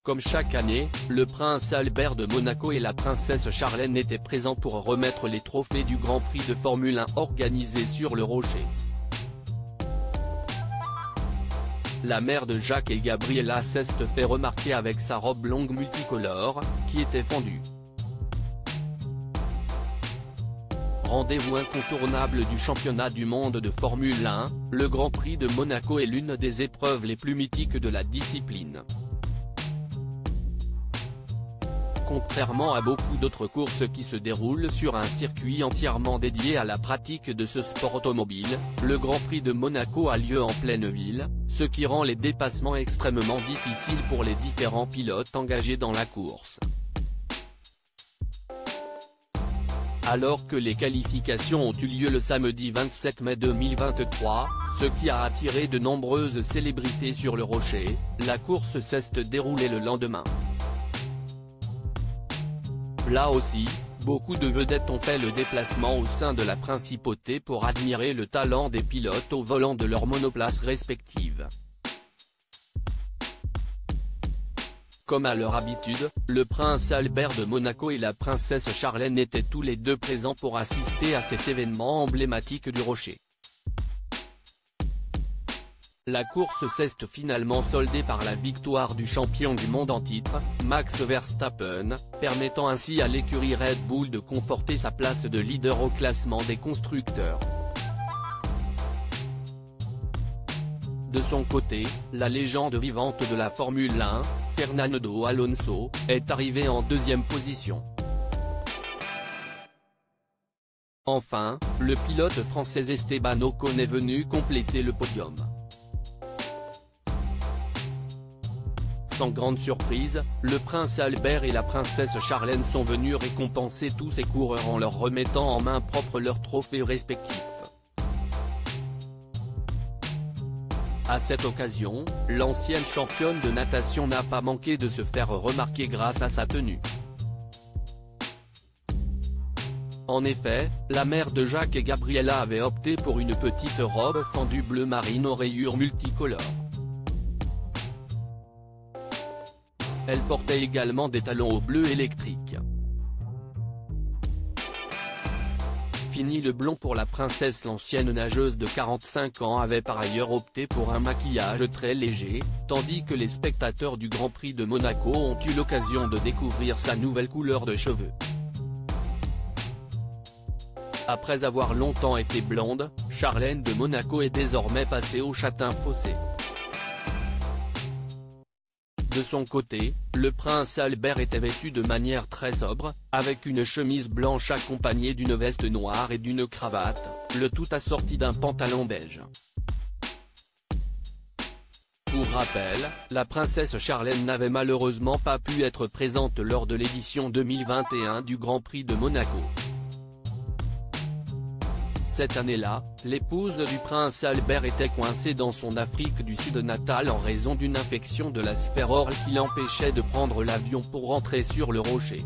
Comme chaque année, le prince Albert de Monaco et la princesse Charlène étaient présents pour remettre les trophées du Grand Prix de Formule 1 organisé sur le Rocher. La mère de Jacques et Gabriella s'est fait remarquer avec sa robe longue multicolore, qui était fendue. Rendez-vous incontournable du championnat du monde de Formule 1, le Grand Prix de Monaco est l'une des épreuves les plus mythiques de la discipline. Contrairement à beaucoup d'autres courses qui se déroulent sur un circuit entièrement dédié à la pratique de ce sport automobile, le Grand Prix de Monaco a lieu en pleine ville, ce qui rend les dépassements extrêmement difficiles pour les différents pilotes engagés dans la course. Alors que les qualifications ont eu lieu le samedi 27 mai 2023, ce qui a attiré de nombreuses célébrités sur le Rocher, la course s'est déroulée le lendemain. Là aussi, beaucoup de vedettes ont fait le déplacement au sein de la principauté pour admirer le talent des pilotes au volant de leurs monoplaces respectives. Comme à leur habitude, le prince Albert de Monaco et la princesse Charlène étaient tous les deux présents pour assister à cet événement emblématique du Rocher. La course s'est finalement soldée par la victoire du champion du monde en titre, Max Verstappen, permettant ainsi à l'écurie Red Bull de conforter sa place de leader au classement des constructeurs. De son côté, la légende vivante de la Formule 1, Fernando Alonso, est arrivé en deuxième position. Enfin, le pilote français Esteban Ocon est venu compléter le podium. Sans grande surprise, le prince Albert et la princesse Charlène sont venus récompenser tous ces coureurs en leur remettant en main propre leurs trophées respectifs. À cette occasion, l'ancienne championne de natation n'a pas manqué de se faire remarquer grâce à sa tenue. En effet, la mère de Jacques et Gabriella avait opté pour une petite robe fendue bleu marine aux rayures multicolores. Elle portait également des talons au bleu électrique. Fini le blond pour la princesse. L'ancienne nageuse de 45 ans avait par ailleurs opté pour un maquillage très léger, tandis que les spectateurs du Grand Prix de Monaco ont eu l'occasion de découvrir sa nouvelle couleur de cheveux. Après avoir longtemps été blonde, Charlène de Monaco est désormais passée au châtain foncé. De son côté, le prince Albert était vêtu de manière très sobre, avec une chemise blanche accompagnée d'une veste noire et d'une cravate, le tout assorti d'un pantalon beige. Pour rappel, la princesse Charlène n'avait malheureusement pas pu être présente lors de l'édition 2021 du Grand Prix de Monaco. Cette année-là, l'épouse du prince Albert était coincée dans son Afrique du Sud natale en raison d'une infection de la sphère orale qui l'empêchait de prendre l'avion pour rentrer sur le Rocher.